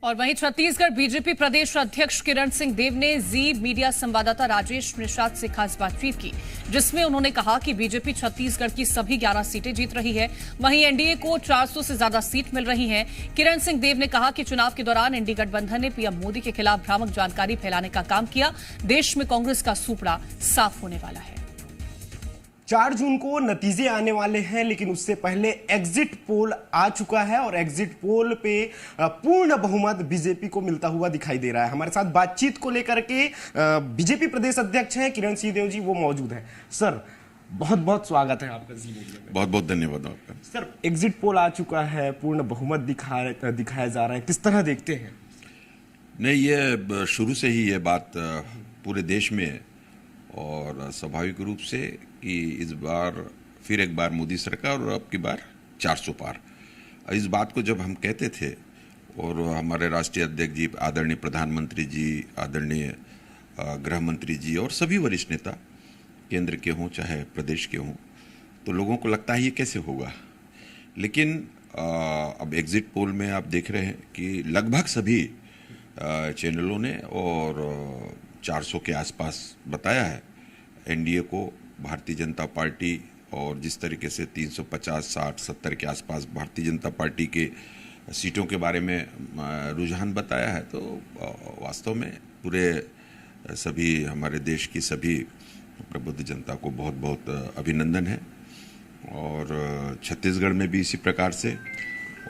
और वहीं छत्तीसगढ़ बीजेपी प्रदेश अध्यक्ष किरण सिंह देव ने जी मीडिया संवाददाता राजेश निषाद से खास बातचीत की, जिसमें उन्होंने कहा कि बीजेपी छत्तीसगढ़ की सभी 11 सीटें जीत रही है। वहीं एनडीए को 400 से ज्यादा सीट मिल रही हैं। किरण सिंह देव ने कहा कि चुनाव के दौरान एनडीए गठबंधन ने पीएम मोदी के खिलाफ भ्रामक जानकारी फैलाने का काम किया। देश में कांग्रेस का सूपड़ा साफ होने वाला है। 4 जून को नतीजे आने वाले हैं, लेकिन उससे पहले एग्जिट पोल आ चुका है और एग्जिट पोल पे पूर्ण बहुमत बीजेपी को मिलता हुआ दिखाई दे रहा है। हमारे साथ बातचीत को लेकर के बीजेपी प्रदेश अध्यक्ष हैं किरण सिंह देव जी, वो मौजूद हैं। सर, बहुत बहुत स्वागत है आपका जी मीडिया में। बहुत बहुत धन्यवाद आपका। सर, एग्जिट पोल आ चुका है, पूर्ण बहुमत दिखाया जा रहा है, किस तरह देखते हैं? नहीं, ये शुरू से ही ये बात पूरे देश में और स्वाभाविक रूप से कि इस बार फिर एक बार मोदी सरकार और अब की बार 400 पार, इस बात को जब हम कहते थे और हमारे राष्ट्रीय अध्यक्ष जी, आदरणीय प्रधानमंत्री जी, आदरणीय गृह मंत्री जी और सभी वरिष्ठ नेता केंद्र के हों चाहे प्रदेश के हों, तो लोगों को लगता है ये कैसे होगा। लेकिन अब एग्जिट पोल में आप देख रहे हैं कि लगभग सभी चैनलों ने और 400 के आसपास बताया है एनडीए को। भारतीय जनता पार्टी और जिस तरीके से 350, 60, 70 के आसपास भारतीय जनता पार्टी के सीटों के बारे में रुझान बताया है, तो वास्तव में पूरे सभी हमारे देश की सभी प्रबुद्ध जनता को बहुत बहुत अभिनंदन है। और छत्तीसगढ़ में भी इसी प्रकार से,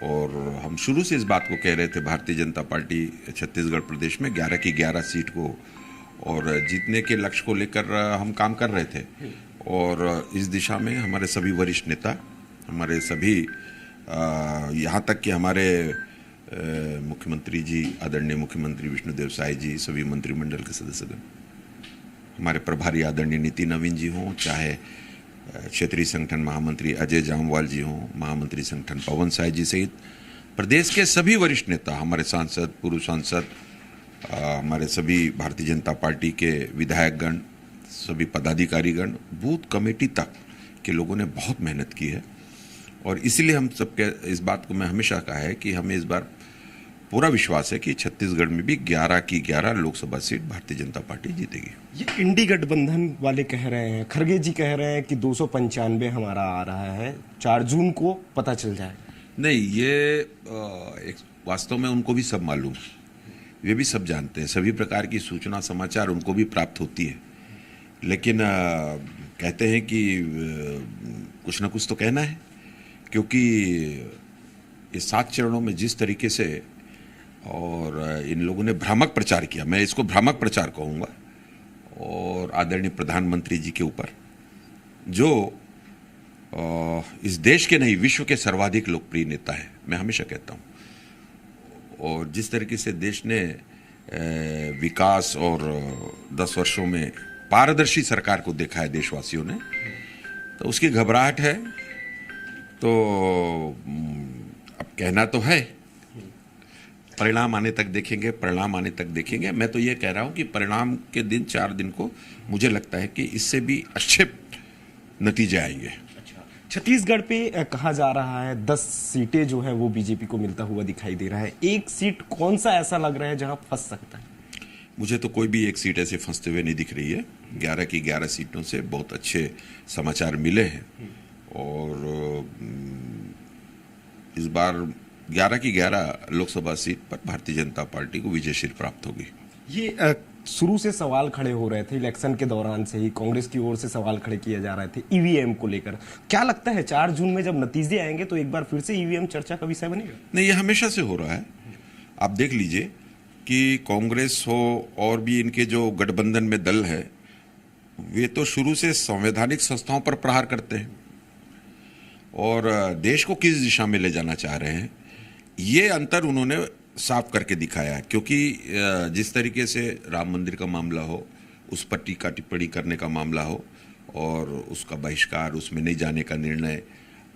और हम शुरू से इस बात को कह रहे थे, भारतीय जनता पार्टी छत्तीसगढ़ प्रदेश में 11 की 11 सीट को और जीतने के लक्ष्य को लेकर हम काम कर रहे थे। और इस दिशा में हमारे सभी वरिष्ठ नेता, हमारे सभी यहाँ तक कि हमारे मुख्यमंत्री जी, आदरणीय मुख्यमंत्री विष्णुदेव साय जी, सभी मंत्रिमंडल के सदस्यगण, हमारे प्रभारी आदरणीय नितिन नवीन जी हों, चाहे क्षेत्रीय संगठन महामंत्री अजय जामवाल जी हों, महामंत्री संगठन पवन साय जी सहित प्रदेश के सभी वरिष्ठ नेता, हमारे सांसद, पूर्व सांसद, हमारे सभी भारतीय जनता पार्टी के विधायकगण, सभी पदाधिकारीगण, बूथ कमेटी तक के लोगों ने बहुत मेहनत की है। और इसलिए हम सबके इस बात को मैं हमेशा कहा है कि हमें इस बार पूरा विश्वास है कि छत्तीसगढ़ में भी 11 की 11 लोकसभा सीट भारतीय जनता पार्टी जीतेगी। ये इंडी गठबंधन वाले कह रहे हैं, खड़गे जी कह रहे हैं कि 295 हमारा आ रहा है, 4 जून को पता चल जाए। नहीं, ये वास्तव में उनको भी सब मालूम, वे भी सब जानते हैं, सभी प्रकार की सूचना समाचार उनको भी प्राप्त होती है। लेकिन कहते हैं कि कुछ ना कुछ तो कहना है, क्योंकि इस 7 चरणों में जिस तरीके से और इन लोगों ने भ्रामक प्रचार किया, मैं इसको भ्रामक प्रचार कहूँगा, और आदरणीय प्रधानमंत्री जी के ऊपर, जो इस देश के नहीं विश्व के सर्वाधिक लोकप्रिय नेता है, मैं हमेशा कहता हूँ। और जिस तरीके से देश ने विकास और 10 वर्षों में पारदर्शी सरकार को देखा है देशवासियों ने, तो उसकी घबराहट है। तो अब कहना तो है, परिणाम आने तक देखेंगे, परिणाम आने तक देखेंगे। मैं तो ये कह रहा हूँ कि परिणाम के दिन 4 दिन को मुझे लगता है कि इससे भी अच्छे नतीजे आएंगे। छत्तीसगढ़ पे कहा जा रहा है 10 सीटें जो है वो बीजेपी को मिलता हुआ दिखाई दे रहा है। एक सीट कौन सा ऐसा लग रहा है जहां फंस सकता है? मुझे तो कोई भी एक सीट ऐसे फंसते हुए नहीं दिख रही है। 11 की 11 सीटों से बहुत अच्छे समाचार मिले हैं और इस बार 11 की 11 लोकसभा सीट पर भारतीय जनता पार्टी को विजयश्री प्राप्त होगी। ये शुरू से सवाल खड़े हो रहे थे, इलेक्शन के दौरान से ही कांग्रेस की ओर से सवाल खड़े किए जा रहे थे ईवीएम को लेकर। क्या लगता है 4 जून में जब नतीजे आएंगे तो एक बार फिर से ईवीएम चर्चा का विषय बनेगा? नहीं, ये हमेशा से हो रहा है। आप देख लीजिए कि कांग्रेस हो और भी इनके जो गठबंधन में दल है, वे तो शुरू से संवैधानिक संस्थाओं पर प्रहार करते हैं और देश को किस दिशा में ले जाना चाह रहे हैं, ये अंतर उन्होंने साफ करके दिखाया है। क्योंकि जिस तरीके से राम मंदिर का मामला हो, उस पर टीका टिप्पणी करने का मामला हो और उसका बहिष्कार, उसमें नहीं जाने का निर्णय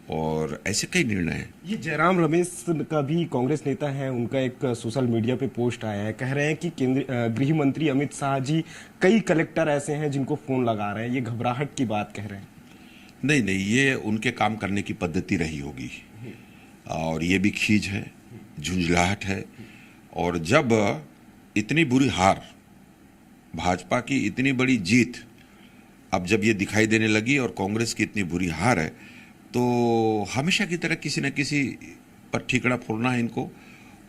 और ऐसे कई निर्णय हैं। ये जयराम रमेश का भी कांग्रेस नेता है, उनका एक सोशल मीडिया पे पोस्ट आया है, कह रहे हैं कि केंद्रीय गृह मंत्री अमित शाह जी कई कलेक्टर ऐसे हैं जिनको फोन लगा रहे हैं, ये घबराहट की बात कह रहे हैं। नहीं नहीं, ये उनके काम करने की पद्धति रही होगी और ये भी खीज है, झुंझलाहट है और जब इतनी बुरी हार, भाजपा की इतनी बड़ी जीत अब जब ये दिखाई देने लगी और कांग्रेस की इतनी बुरी हार है, तो हमेशा की तरह किसी न किसी पर ठीकरा फोड़ना है इनको।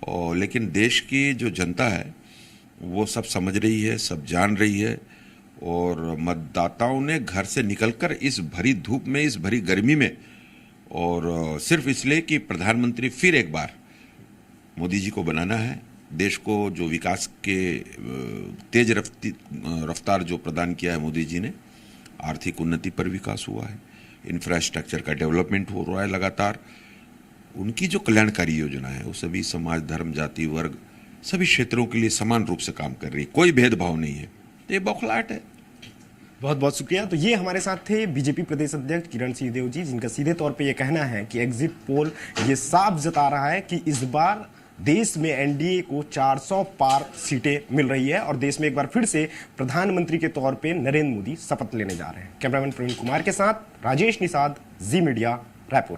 और लेकिन देश की जो जनता है वो सब समझ रही है, सब जान रही है, और मतदाताओं ने घर से निकलकर इस भरी धूप में, इस भरी गर्मी में, और सिर्फ इसलिए कि प्रधानमंत्री फिर एक बार मोदी जी को बनाना है, देश को जो विकास के तेज रफ्तार जो प्रदान किया है मोदी जी ने, आर्थिक उन्नति पर विकास हुआ है, इंफ्रास्ट्रक्चर का डेवलपमेंट हो रहा है लगातार, उनकी जो कल्याणकारी योजना है वो सभी समाज, धर्म, जाति, वर्ग, सभी क्षेत्रों के लिए समान रूप से काम कर रही है, कोई भेदभाव नहीं है। तो ये बौखलाहट है। बहुत बहुत शुक्रिया। तो ये हमारे साथ थे बीजेपी प्रदेश अध्यक्ष किरण सिंहदेव जी, जिनका सीधे तौर पे ये कहना है कि एग्जिट पोल ये साफ जता रहा है कि इस बार देश में एनडीए को 400 पार सीटें मिल रही है और देश में एक बार फिर से प्रधानमंत्री के तौर पे नरेंद्र मोदी शपथ लेने जा रहे हैं। कैमरामैन प्रवीण कुमार के साथ राजेश निषाद, जी मीडिया, रायपुर।